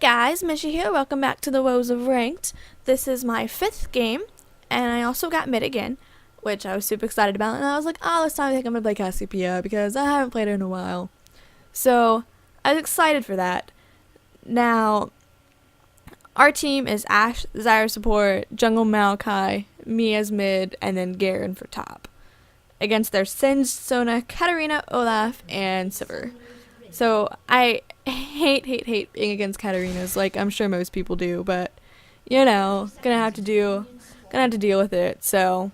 guys, Mishy here. Welcome back to the Woes of Ranked. This is my 5th game, and I also got mid again, which I was super excited about. And I was like, oh, this time I think I'm going to play Cassiopeia because I haven't played her in a while. So, I was excited for that. Now, our team is Ashe, Zyra support, Jungle Maokai, me as mid, and then Garen for top. Against their Singed, Sona, Katarina, Olaf, and Sivir. So, I hate being against Katarinas, like I'm sure most people do, but you know, gonna have to deal with it. So,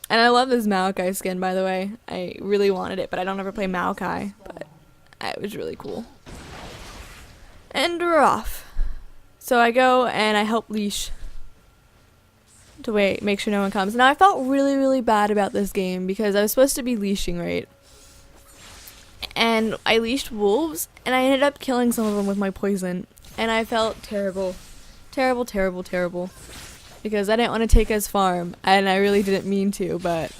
and I love this Maokai skin, by the way. I really wanted it, but I don't ever play Maokai, but it was really cool. And we're off. So I go and I help leash to make sure no one comes. Now I felt really bad about this game because I was supposed to be leashing, right? And I leashed wolves, and I ended up killing some of them with my poison. And I felt terrible. Terrible. Because I didn't want to take his farm, and I really didn't mean to, but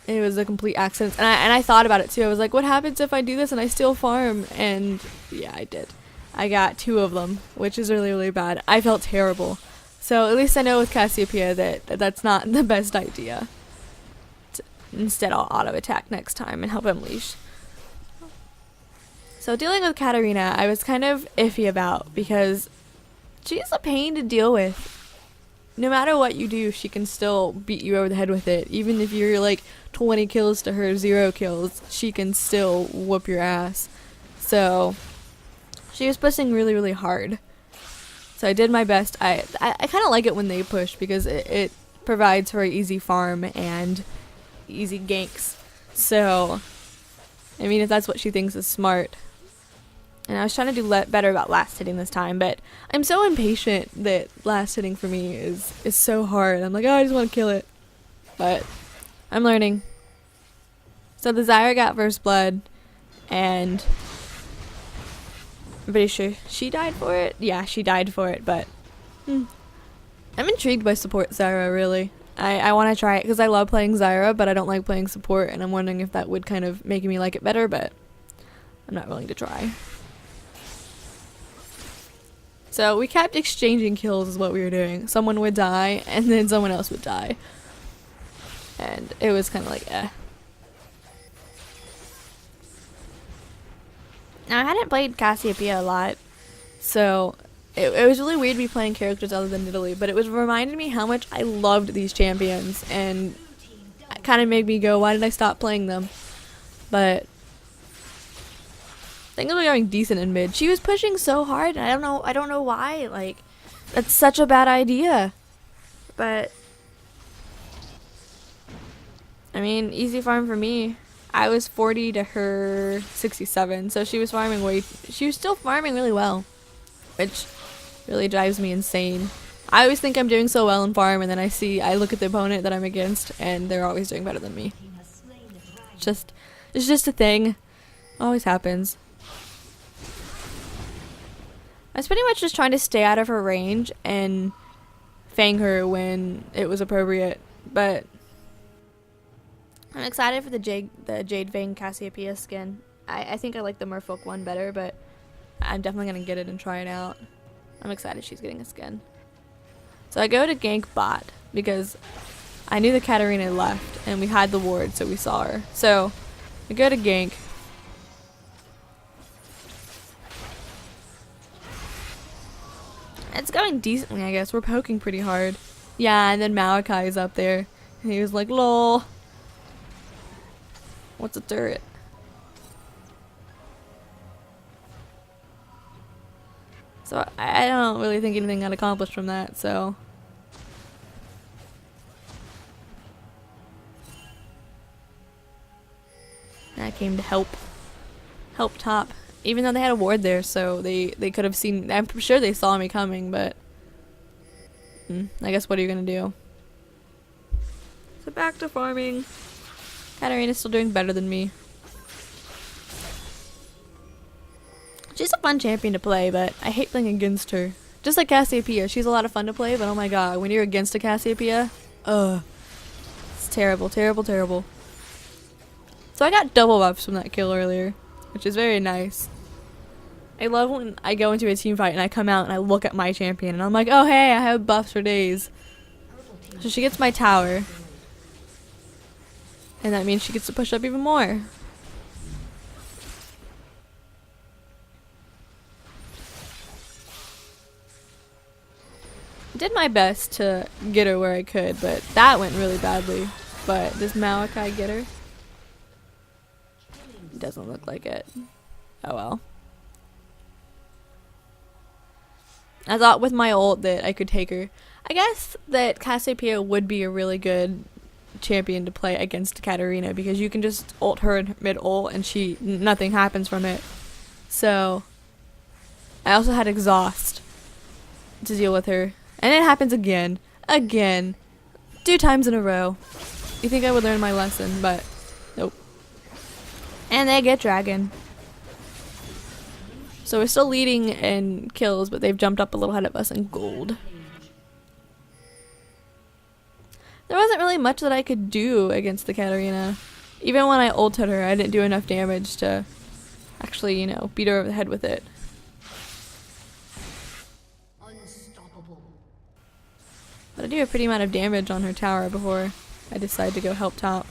it was a complete accident. And I thought about it too. I was like, what happens if I do this and I steal farm? And yeah, I did. I got 2 of them, which is really bad. I felt terrible. So at least I know with Cassiopeia that's not the best idea. Instead, I'll auto-attack next time and help him leash. So dealing with Katarina, I was kind of iffy about because she's a pain to deal with. No matter what you do, she can still beat you over the head with it. Even if you're like 20 kills to her 0 kills, she can still whoop your ass. So she was pushing really hard. So I did my best. I kind of like it when they push because it provides for an easy farm and easy ganks. So I mean, if that's what she thinks is smart. And I was trying to do better about last hitting this time, but I'm so impatient that last hitting for me is so hard. I'm like, oh, I just want to kill it. But I'm learning. So the Zyra got first blood, and I'm pretty sure she died for it. Yeah, she died for it, but I'm intrigued by support Zyra, really. I want to try it because I love playing Zyra, but I don't like playing support, and I'm wondering if that would kind of make me like it better, but I'm not willing to try. So we kept exchanging kills is what we were doing. Someone would die, and then someone else would die. And it was kind of like, eh. Now, I hadn't played Cassiopeia a lot, so it was really weird to be playing characters other than Nidalee, but it was reminding me how much I loved these champions, and it kind of made me go, why did I stop playing them? But things were going decent in mid. She was pushing so hard, and I don't know why. Like, that's such a bad idea. But I mean, easy farm for me. I was 40 to her 67, so she was still farming really well, which really drives me insane. I always think I'm doing so well in farm, and then I look at the opponent that I'm against, and they're always doing better than me. It's just a thing. Always happens. I was pretty much just trying to stay out of her range and fang her when it was appropriate, but I'm excited for the Jade Fang Cassiopeia skin. I think I like the Merfolk one better, but I'm definitely going to get it and try it out. I'm excited she's getting a skin. So I go to gank bot because I knew the Katarina left and we had the ward, so we saw her. So I go to gank. It's going decently, I guess. We're poking pretty hard. Yeah, and then Maokai is up there. And he was like, lol. What's a turret? So I don't really think anything got accomplished from that, so. I came to help top. Even though they had a ward there, so they could have seen. I'm sure they saw me coming, but I guess what are you gonna do? So back to farming. Katarina's still doing better than me. She's a fun champion to play, but I hate playing against her. Just like Cassiopeia, she's a lot of fun to play, but oh my god, when you're against a Cassiopeia, it's terrible. So I got double buffs from that kill earlier, which is very nice. I love when I go into a team fight and I come out and I look at my champion and I'm like, oh hey, I have buffs for days. So she gets my tower. And that means she gets to push up even more. Did my best to get her where I could, but that went really badly. But does Malachi get her? Doesn't look like it. Oh well. I thought with my ult that I could take her. I guess that Cassiopeia would be a really good champion to play against Katarina because you can just ult her in mid ult and nothing happens from it. So I also had exhaust to deal with her. And it happens again. Again. 2 times in a row. You think I would learn my lesson, but nope. And they get dragon. So we're still leading in kills, but they've jumped up a little ahead of us in gold. There wasn't really much that I could do against the Katarina. Even when I ulted her, I didn't do enough damage to actually, you know, beat her over the head with it. But I do a pretty amount of damage on her tower before I decide to go help top.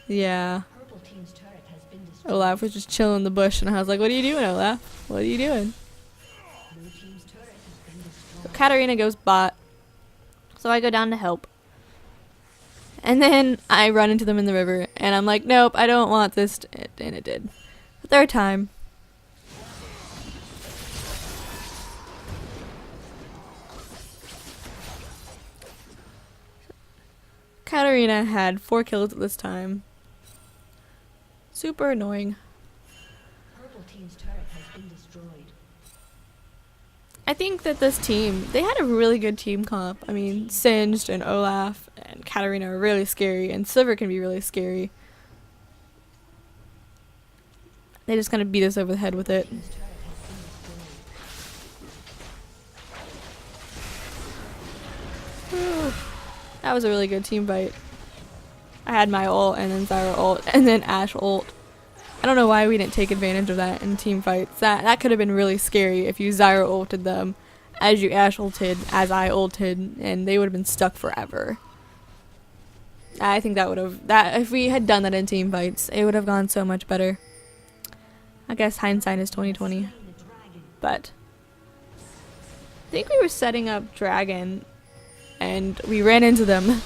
Yeah. Olaf was just chilling in the bush and I was like, what are you doing, Olaf? What are you doing? So Katarina goes bot. So I go down to help. And then I run into them in the river and I'm like, nope, I don't want this. And it did. The 3rd time. Katarina had 4 kills at this time. Super annoying. Purple team's turret has been destroyed. I think that this team, they had a really good team comp. I mean, Singed and Olaf and Katarina are really scary, and Silver can be really scary. They just kind of beat us over the head with it. Whew. That was a really good team fight. I had my ult and then Zyra ult and then Ashe ult. I don't know why we didn't take advantage of that in team fights. That could have been really scary if you Zyra ulted them as you Ashe ulted, as I ulted, and they would have been stuck forever. I think that would have, if we had done that in team fights, it would have gone so much better. I guess hindsight is 20/20. But I think we were setting up dragon and we ran into them.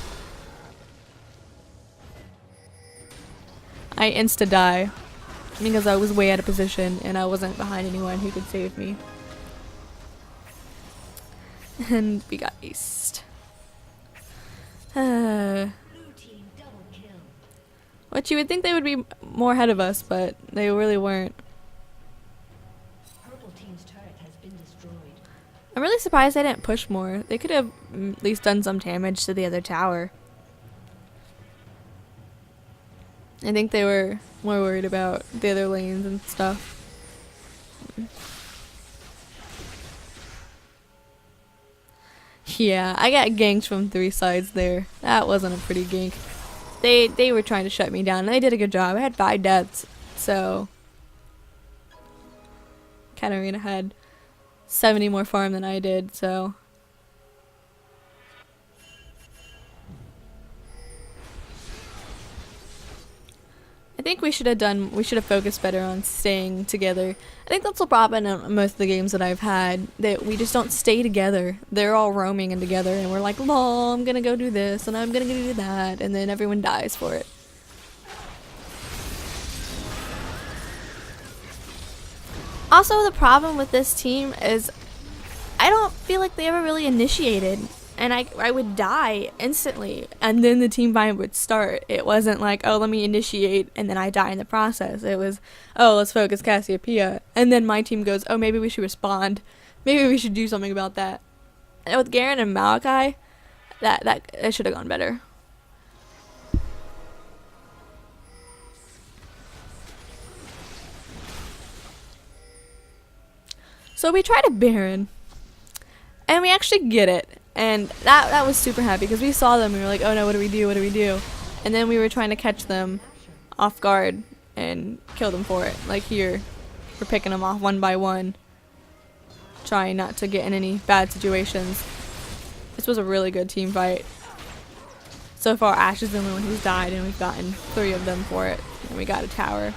I insta-die because I was way out of position and I wasn't behind anyone who could save me. And we got aced. Which you would think they would be more ahead of us, but they really weren't. Purple team's turret has been destroyed. I'm really surprised they didn't push more. They could have at least done some damage to the other tower. I think they were more worried about the other lanes and stuff. Yeah, I got ganked from 3 sides there. That wasn't a pretty gank. They were trying to shut me down, and they did a good job. I had 5 deaths, so Katarina had 70 more farm than I did, so I think we should have focused better on staying together. I think that's the problem in most of the games that I've had, that we just don't stay together. They're all roaming and together and we're like, lol, I'm gonna go do this and I'm gonna go do that, and then everyone dies for it. Also, the problem with this team is I don't feel like they ever really initiated. And I would die instantly, and then the team fight would start. It wasn't like, oh, let me initiate, and then I die in the process. It was, oh, let's focus Cassiopeia. And then my team goes, oh, maybe we should respond. Maybe we should do something about that. And with Garen and Malachi, that should have gone better. So we tried a Baron, and we actually get it. And that was super happy because we saw them and we were like, oh no, what do we do? What do we do? And then we were trying to catch them off guard and kill them for it. Like here. We're picking them off one by one, trying not to get in any bad situations. This was a really good team fight. So far, Ash is the only one who's died, and we've gotten 3 of them for it. And we got a tower.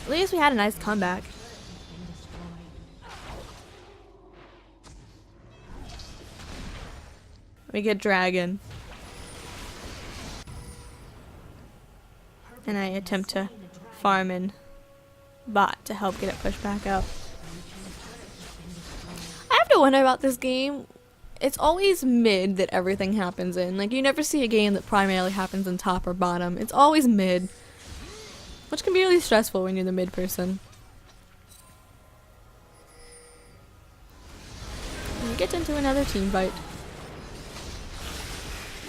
At least we had a nice comeback. We get dragon. And I attempt to farm in bot to help get it pushed back out. I have to wonder about this game. It's always mid that everything happens in. Like, you never see a game that primarily happens in top or bottom. It's always mid. Which can be really stressful when you're the mid person. And we get into another team fight.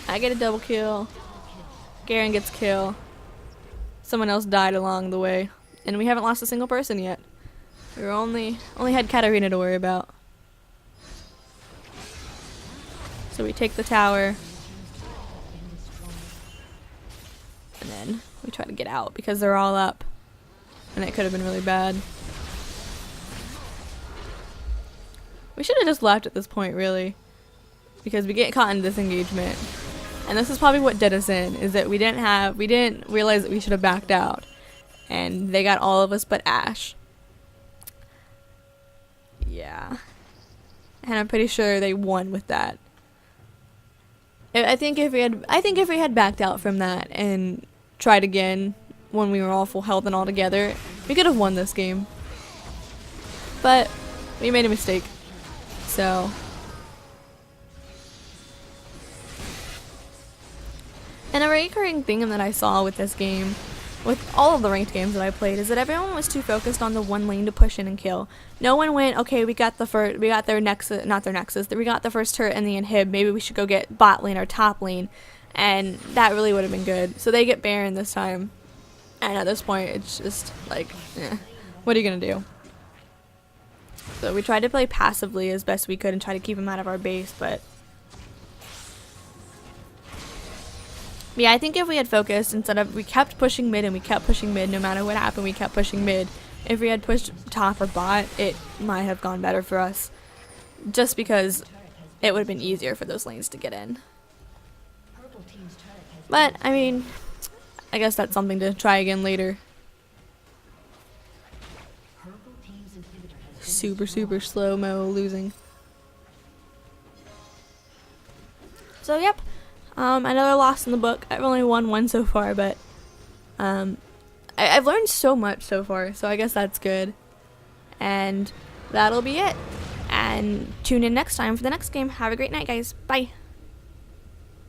I get a double kill. Garen gets kill. Someone else died along the way. And we haven't lost a single person yet. We were only had Katarina to worry about. So we take the tower. And then we try to get out because they're all up. And it could have been really bad. We should have just left at this point, really. Because we get caught in disengagement. And this is probably what did us in, is that we didn't realize that we should have backed out. And they got all of us but Ash. Yeah. And I'm pretty sure they won with that. I think if we had backed out from that and tried again when we were all full health and all together, we could have won this game. But we made a mistake. So and a recurring theme that I saw with this game, with all of the ranked games that I played, is that everyone was too focused on the one lane to push in and kill. No one went, okay, we got their nexus, not their nexus, we got the first turret and the inhib, maybe we should go get bot lane or top lane, and that really would have been good. So they get Baron this time, and at this point, it's just like, what are you gonna do? So we tried to play passively as best we could and try to keep him out of our base, but yeah, I think if we had focused, we kept pushing mid and we kept pushing mid, no matter what happened, we kept pushing mid. If we had pushed top or bot, it might have gone better for us. Just because it would have been easier for those lanes to get in. But, I mean, I guess that's something to try again later. Super slow-mo losing. So, yep. Another loss in the book. I've only won 1 so far, but I've learned so much so far, so I guess that's good. And that'll be it. And tune in next time for the next game. Have a great night, guys. Bye.